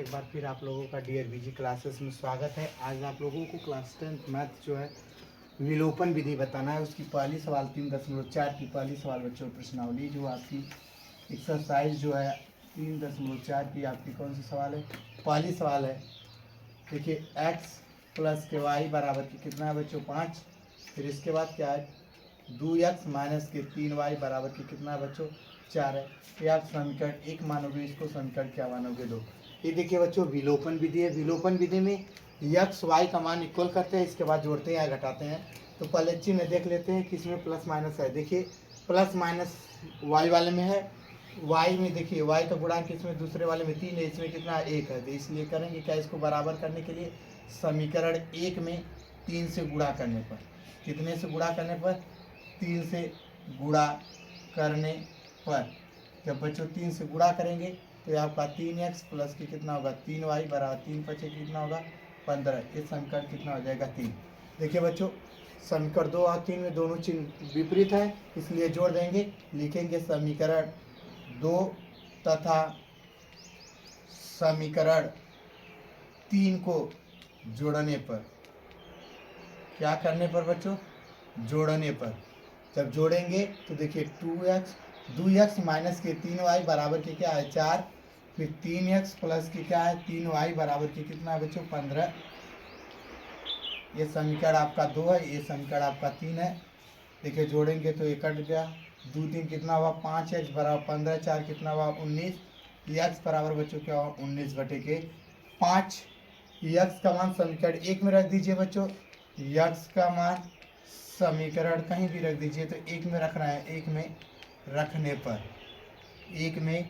एक बार फिर आप लोगों का DRVG क्लासेस में स्वागत है। आज आप लोगों को क्लास 10 मैथ जो है विलोपन विधि बताना है। उसकी पहली सवाल 3.4 की पहली सवाल बच्चों प्रश्नावली जो आपकी एक्सरसाइज जो है 3.4 की आपकी कौन सी सवाल है, पहली सवाल है। देखिए x प्लस के y बराबर की कितना है बच्चों 5। फिर इसके बाद क्या है 2x माइनस के 3y बराबर की कितना है बच्चों 4 है। ये आप समीकरण 1 मानोगे, इसको समीकरण क्या मानोगे 2। ये देखिए बच्चों विलोपन विधि है। विलोपन विधि में x y का मान इक्वल करते हैं, इसके बाद जोड़ते हैं या घटाते हैं। तो पहले चिन्ह देख लेते हैं कि इसमें प्लस माइनस है। देखिए प्लस माइनस y वाले में है, y में देखिए y का गुणांक इसमें दूसरे वाले में 3 है, इसमें कितना है 1 है। तो इसलिए करेंगे क्या, इसको बराबर करने के लिए समीकरण 1 में 3 से गुणा करने पर, कितने से गुणा करने पर 3 से गुणा करने पर, जब बच्चों 3 से गुणा करेंगे तो आपका 3x प्लस की कितना होगा 3y बराबर 3 पचे कितना होगा 15। ये समीकरण कितना हो जाएगा 3। देखिए बच्चों समीकरण 2 और 3 में दोनों चिन्ह विपरीत है, इसलिए जोड़ देंगे। लिखेंगे समीकरण 2 तथा समीकरण 3 को जोड़ने पर, क्या करने पर बच्चों, जोड़ने पर। जब जोड़ेंगे तो देखिए 2x माइनस के 3y बराबर के क्या है 4। फिर 3x प्लस के क्या है 3y बराबर के कितना है बच्चों 15। ये समीकरण आपका 2 है, ये समीकरण आपका 3 है। देखिए जोड़ेंगे तो ये कट गया, 2 3 कितना हुआ 5x बराबर 15, 4 कितना हुआ 19। x बराबर बच्चों क्या हुआ 19 बटे के 5। x का मान समीकरण 1 में रख दीजिए बच्चों। x का मान समीकरण कहीं भी रख दीजिए, तो 1 में रखना है। 1 में रखने पर, 1 में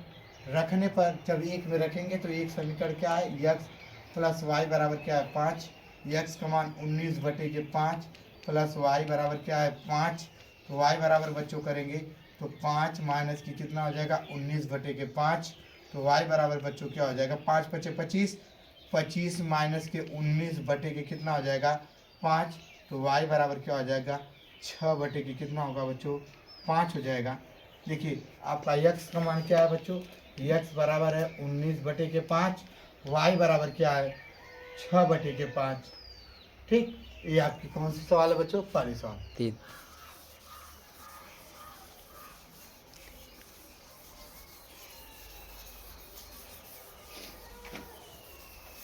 रखने पर जब 1 में रखेंगे तो एक समीकरण क्या है x प्लस वाई बराबर क्या है 5। x का मान 19 बटे के 5 प्लस y बराबर क्या है 5। तो y बराबर बच्चों करेंगे तो 5 माइनस की कितना हो जाएगा 19 बटे के 5। तो y बराबर बच्चों क्या हो जाएगा 5 पचे 25, 25 माइनस के 19 बटे के कितना हो जाएगा 5। तो y बराबर क्या हो जाएगा 6 बटे के कितना होगा बच्चों 5 हो जाएगा। देखिए आपका x का मान क्या है बच्चों, x बराबर है 19 बटे के 5, y बराबर क्या है 6 बटे के 5। ठीक, ये आपकी कौन सी सवाल है बच्चों, पहली सवाल 3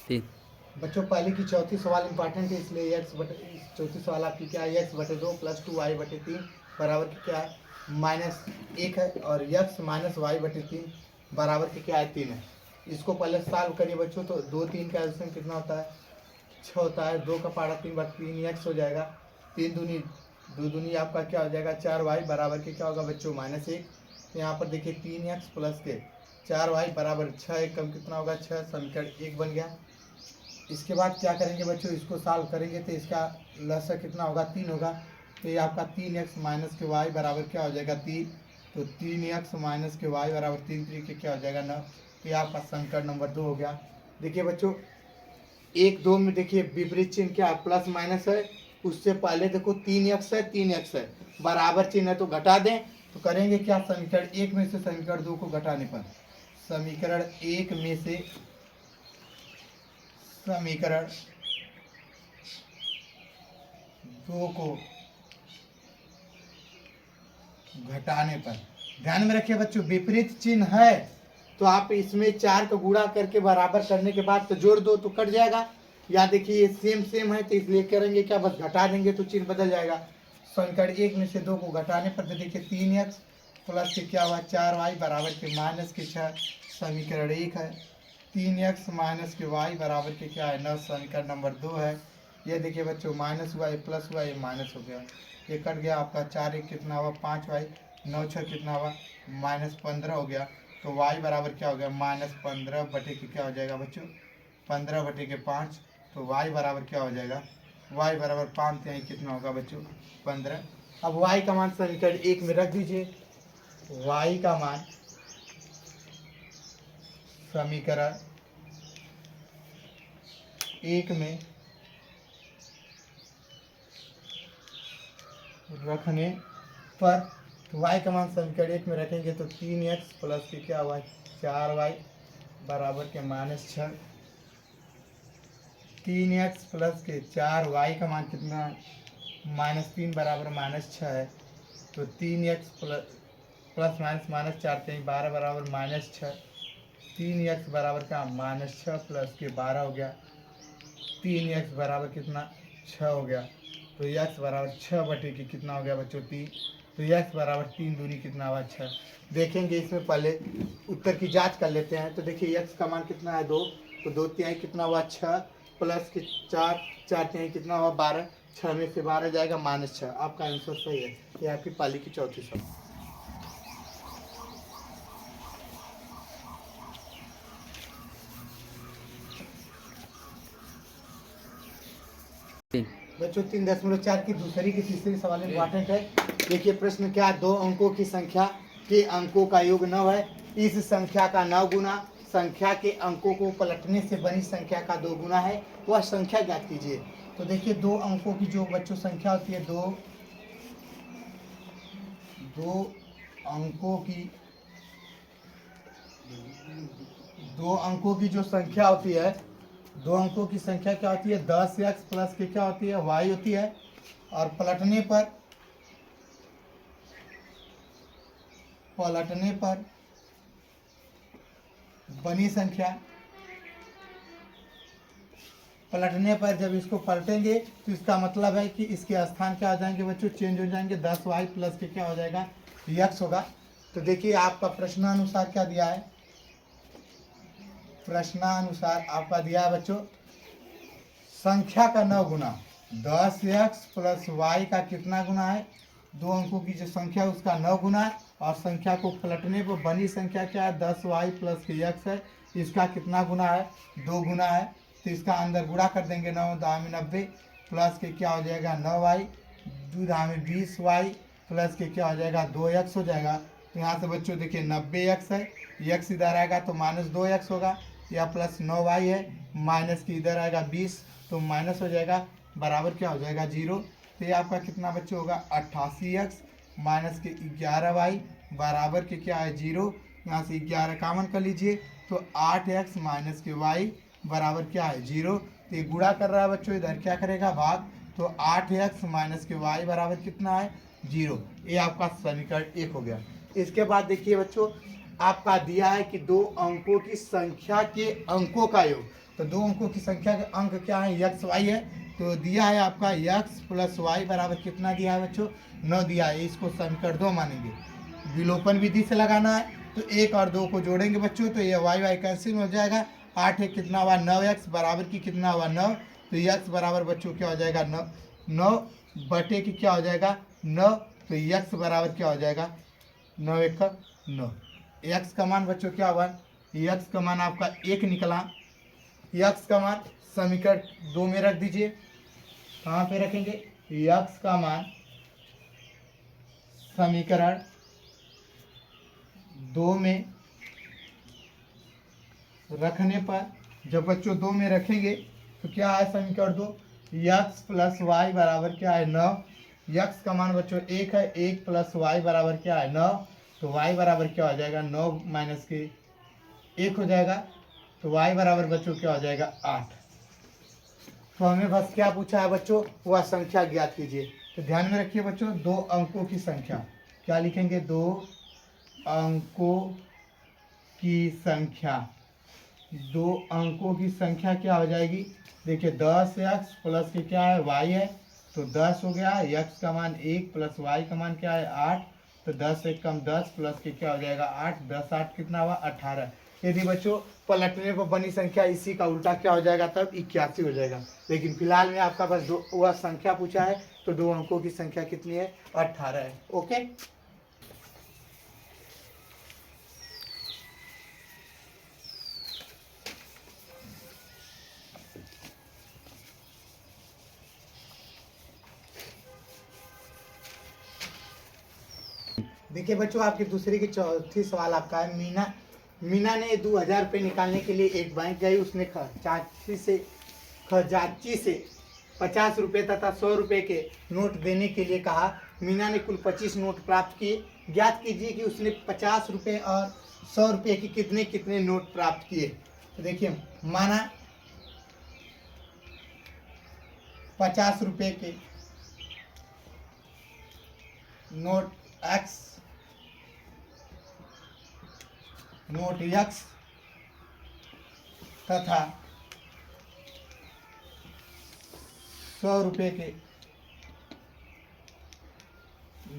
3 बच्चों। पहले की चौथी सवाल इंपॉर्टेंट है, इसलिए x बटे, चौथी सवाल आपकी क्या है x बटे 2 प्लस 2y बटे 3 बराबर की क्या है -1 है। और x माइनस वाई बटे 3 बराबर की क्या है 3 है। इसको पहले सॉल्व करिए बच्चों, तो 2 3 का एल्सियम कितना होता है 6 होता है। 2 का पारा 3 बार 3x हो जाएगा। 3 दूनी 2 दूनी आपका क्या हो जाएगा 4y बराबर के क्या होगा बच्चों -1। तो यहाँ पर देखिए 3x प्लस के 4y बराबर 6, एक कम कितना होगा 6, समीकरण 1 बन गया। इसके बाद क्या करेंगे बच्चों, इसको सॉल्व करेंगे तो इसका लसर कितना होगा 3 होगा। तो ये आपका 3x माइनस के y बराबर क्या हो जाएगा 3। तो 3x माइनस के y बराबर 3, 3 के क्या हो जाएगा 9। ये आपका समीकरण नंबर 2 हो गया। देखिए बच्चों 1 2 में देखिए विपरीत चिन्ह क्या है प्लस माइनस है। उससे पहले देखो 3x है, 3x है, बराबर चिन्ह है तो घटा दें। तो करेंगे क्या, समीकरण 1 में से समीकरण 2 को घटाने पर, समीकरण 1 में से समीकरण 2 को घटाने पर, ध्यान में रखिए बच्चों विपरीत चिन्ह है तो आप इसमें 4 का गुणा करके बराबर करने के बाद तो जोड़ दो तो कट जाएगा। या देखिए ये सेम सेम है तो इसलिए करेंगे क्या, बस घटा देंगे तो चिन्ह बदल जाएगा। समीकरण 1 में से 2 को घटाने पर तो देखिए 3x प्लस के क्या हुआ 4y बराबर के माइनस के 6, समीकरण 1 है। 3x माइनस के y बराबर के क्या है 9, समीकरण नंबर 2 है। ये देखिए बच्चों माइनस हुआ, ये प्लस हुआ, ये माइनस हो गया, ये कट गया आपका 4 1 कितना हुआ 5y, 9 6 कितना हुआ -15 हो गया। तो y बराबर क्या हो गया -15 बटे के क्या हो जाएगा बच्चों 15 बटे के 5। तो y बराबर क्या हो जाएगा, y बराबर 5 तिहाई कितना होगा बच्चों 15। अब y का मान समीकरण 1 में रख दीजिए। y का मान समीकरण 1 में रखने पर, तो y का मान समीकरण 1 में रखेंगे तो 3x प्लस के क्या हुआ 4y बराबर के -6, 3x प्लस के 4y का मान कितना है? -3 बराबर -6 है। तो 3x प्लस माइनस 4 3 12 बराबर -6। 3x बराबर का -6 प्लस के 12 हो गया। 3x बराबर कितना? 6 हो गया। तो x बराबर 6 बटे की कितना हो गया बच्चों? 3। तो x बराबर 3 दूनी कितना हुआ? 6। देखेंगे इसमें पहले उत्तर की जांच कर लेते हैं। तो देखिए x का मान कितना है? 2। तो 2 तिहाई कितना हुआ? 6 प्लस के 4 4 तिहाई कितना हुआ? 12। 6 में से 12 जाएगा -6। आपका आंसर सही है। ये आपकी पाली की चौथी सवाल। तीन बच्चों 3.4 की दूसरी की तीसरी सवाल इंपॉर्टेंट है। देखिए प्रश्न क्या? 2 अंकों की संख्या के अंकों का योग 9 है। इस संख्या का 9 गुना संख्या के अंकों को पलटने से बनी संख्या का 2 गुना है, वह संख्या ज्ञात कीजिए। तो देखिए 2 अंकों की जो बच्चों संख्या होती है, दो अंकों की 2 अंकों की जो संख्या होती है, 2 अंकों की संख्या क्या होती है? 10x प्लस के क्या होती है? y होती है। और पलटने पर बनी संख्या, पलटने पर जब इसको पलटेंगे तो इसका मतलब है कि इसके स्थान क्या हो जाएंगे बच्चों? चेंज हो जाएंगे। 10y प्लस के क्या हो जाएगा? x होगा। तो देखिए आपका प्रश्नानुसार क्या दिया है? प्रश्नानुसार आपका दिया है बच्चों संख्या का 9 गुना 10x प्लस y का कितना गुना है? 2 अंकों की जो संख्या है उसका 9 गुना है। और संख्या को पलटने पर बनी संख्या क्या है? 10y प्लस के x है। इसका कितना गुना है? 2 गुना है। तो इसका अंदर गुणा कर देंगे। 9 दाम में 90 प्लस के क्या हो जाएगा? 9y। 2 दाम में 20y प्लस के क्या हो जाएगा? 2x हो जाएगा। तो यहाँ से बच्चों देखिए 90x है, x इधर आएगा तो -2x होगा, या प्लस 9y है, माइनस की इधर आएगा 20 तो माइनस हो जाएगा, बराबर क्या हो जाएगा? 0। तो ये आपका कितना बच्चों होगा? 88x माइनस के 11y बराबर के क्या है? 0। यहाँ से 11 कॉमन कर लीजिए तो 8x माइनस के y बराबर क्या है? 0। तो ये गुणा कर रहा है बच्चों, इधर क्या करेगा? भाग। तो 8x माइनस के y बराबर कितना है? 0। ये आपका समीकरण 1 हो गया। इसके बाद देखिए बच्चों आपका दिया है कि 2 अंकों की संख्या के अंकों का योग। तो 2 अंकों की संख्या के अंक क्या है? x y है। तो दिया है आपका x प्लस वाई बराबर कितना दिया है बच्चों? 9 दिया है। इसको समीकरण 2 मानेंगे। विलोपन विधि से लगाना है तो 1 और 2 को जोड़ेंगे बच्चों तो ये y कैंसिल हो जाएगा। 8 एक कितना हुआ? 9x बराबर की कितना हुआ? 9। तो x बराबर बच्चों क्या हो जाएगा? 9 बटे की क्या हो जाएगा? 9। तो x बराबर क्या हो जाएगा? 9 1 का 9। x का मान बच्चों क्या हुआ? x का मान आपका 1 निकला। x का मान समीकरण 2 में रख दीजिए। कहाँ पे रखेंगे? x का मान समीकरण 2 में रखने पर, जब बच्चों 2 में रखेंगे तो क्या है समीकरण 2? x प्लस वाई बराबर क्या है? 9। x का मान बच्चों 1 है, 1 प्लस वाई बराबर क्या है? 9। तो y बराबर क्या हो जाएगा? 9 माइनस के 1 हो जाएगा। तो y बराबर बच्चों क्या हो जाएगा? 8। तो हमें बस क्या पूछा है बच्चों? वह संख्या ज्ञात कीजिए। तो ध्यान में रखिए बच्चों 2 अंकों की संख्या क्या लिखेंगे? 2 अंकों की संख्या, 2 अंकों की संख्या क्या हो जाएगी? देखिए 10x प्लस के क्या है? y है। तो 10 हो गया। x का मान 1 प्लस y का मान क्या है? 8। तो 10 से कम 10 प्लस के क्या हो जाएगा? 8। 10 8 कितना हुआ? 18। यदि बच्चों पलटने पर बनी संख्या इसी का उल्टा क्या हो जाएगा? तब 81 हो जाएगा। लेकिन फिलहाल में आपका बस वह संख्या पूछा है तो 2 अंकों की संख्या कितनी है? 18 है। ओके। देखिए बच्चों आपकी दूसरी की चौथी सवाल आपका है। मीना ने 2000 रुपये निकालने के लिए एक बैंक गई। उसने खजांची से 50 रुपये तथा 100 रुपये के नोट देने के लिए कहा। मीना ने कुल 25 नोट प्राप्त किए। ज्ञात कीजिए कि उसने 50 रुपये और 100 रुपये के कितने कितने नोट प्राप्त किए। तो देखिए माना 50 रुपए के नोट एक्स, नोट यक्स तथा 100 रुपए के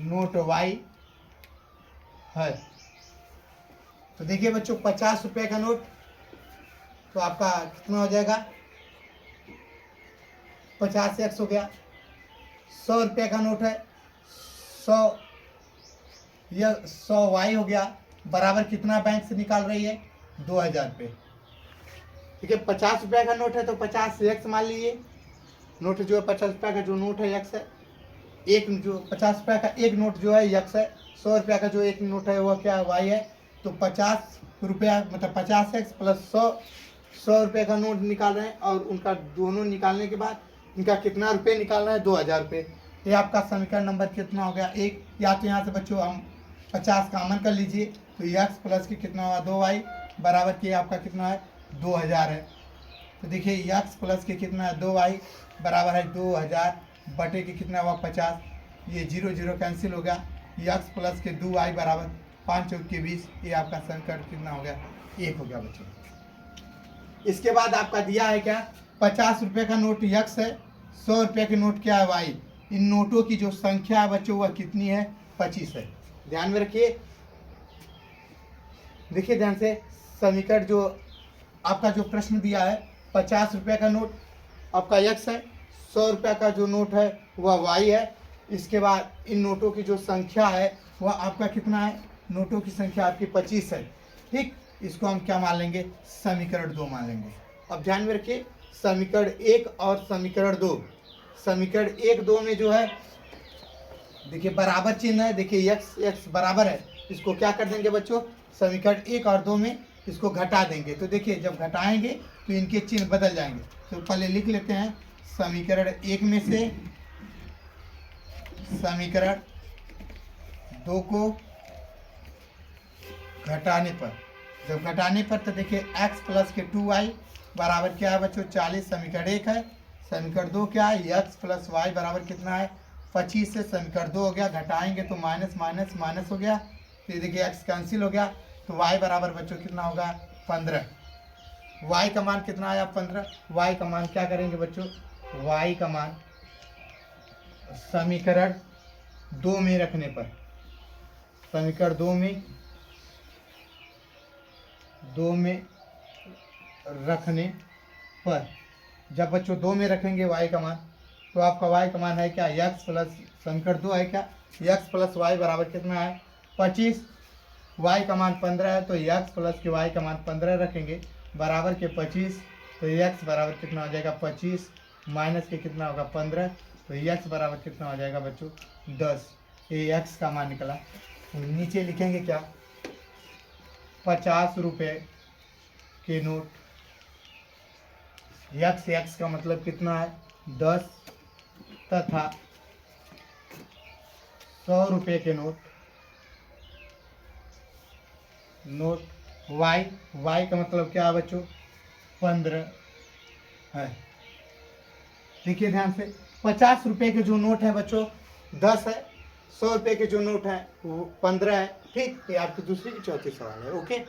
नोट वाई है। तो देखिए बच्चों, 50 रुपए का नोट तो आपका कितना हो जाएगा, 50x हो गया। 100 रुपए का नोट है, 100 यह 100y हो गया, बराबर कितना बैंक से निकाल रही है, 2000 रुपये। ठीक है, 50 रुपए का नोट है तो 50x मान लीजिए। नोट जो है 50 रुपए का जो नोट है यक्स है, एक जो 50 रुपए का एक नोट जो है यक्स है, 100 रुपए का जो एक नोट है वह क्या वाई है। तो 50 रुपया मतलब 50x प्लस 100 रुपए का नोट निकाल रहे हैं, और उनका दोनों निकालने के बाद इनका कितना रुपये निकालना है, 2000 रुपये। ये आपका समीकरण नंबर कितना हो गया, एक। या तो यहाँ से बच्चों हम 50 कॉमन कर लीजिए, तो यक्स प्लस के कितना हुआ, 2y बराबर के आपका कितना है, 2000 है। तो देखिए यक्स प्लस के कितना है, 2y बराबर है 2000 बटे के कितना हुआ, 50। ये 0 0 कैंसिल हो गया। यक्स प्लस के 2y बराबर 5 चौक के 20। ये आपका समीकरण कितना हो गया, 1 हो गया बच्चों। इसके बाद आपका दिया है क्या, 50 रुपए का नोट यक्स है, 100 रुपए के नोट क्या है, वाई। इन नोटों की जो संख्या है बच्चों वह कितनी है, 25 है। ध्यान में रखिए, देखिए ध्यान से, समीकरण जो आपका जो प्रश्न दिया है, 50 रुपए का नोट आपका यक्स है, 100 रुपए का जो नोट है वह वाई है। इसके बाद इन नोटों की जो संख्या है वह आपका कितना है, नोटों की संख्या आपकी 25 है। ठीक, इसको हम क्या मान लेंगे, समीकरण 2 मान लेंगे। अब ध्यान में रखिए, समीकरण 1 और समीकरण 2, समीकरण 1 2 में जो है देखिए बराबर चिन्ह है, देखिए x x बराबर है, इसको क्या कर देंगे बच्चों, समीकरण 1 और 2 में इसको घटा देंगे। तो देखिए जब घटाएंगे तो इनके चिन्ह बदल जाएंगे। तो पहले लिख लेते हैं, समीकरण 1 में से समीकरण 2 को घटाने पर, जब घटाने पर तो देखिए x प्लस के 2y बराबर क्या है बच्चों, 40 समीकरण 1 है। समीकरण 2 क्या है, x प्लस वाई बराबर कितना है, 25 से समीकरण 2 हो गया। घटाएंगे तो माइनस माइनस माइनस हो गया, फिर देखिए x कैंसिल हो गया। तो y बराबर बच्चों कितना होगा, 15। y का मान कितना आया, 15। y का मान क्या करेंगे बच्चों, y का मान समीकरण 2 में रखने पर, समीकरण 2 में रखने पर, जब बच्चों 2 में रखेंगे y का मान, तो आपका y का मान है क्या, x प्लस समीकरण 2 है क्या, x प्लस वाई बराबर कितना है, 25। y का मान 15 है, तो x प्लस के y का मान 15 रखेंगे बराबर के 25। तो x बराबर कितना हो जाएगा, 25 माइनस के कितना होगा, 15। तो x बराबर कितना हो जाएगा बच्चों, 10। ये x का मान निकला। नीचे लिखेंगे क्या, 50 रुपए के नोट, x का मतलब कितना है, 10 तथा 100 रुपए के नोट y का मतलब क्या है बच्चों, 15 है। देखिए ध्यान से, 50 रुपए के जो नोट है बच्चों 10 है, 100 रुपए के जो नोट है वो 15 है। ठीक, ये आपकी दूसरी की चौथी सवाल है। ओके।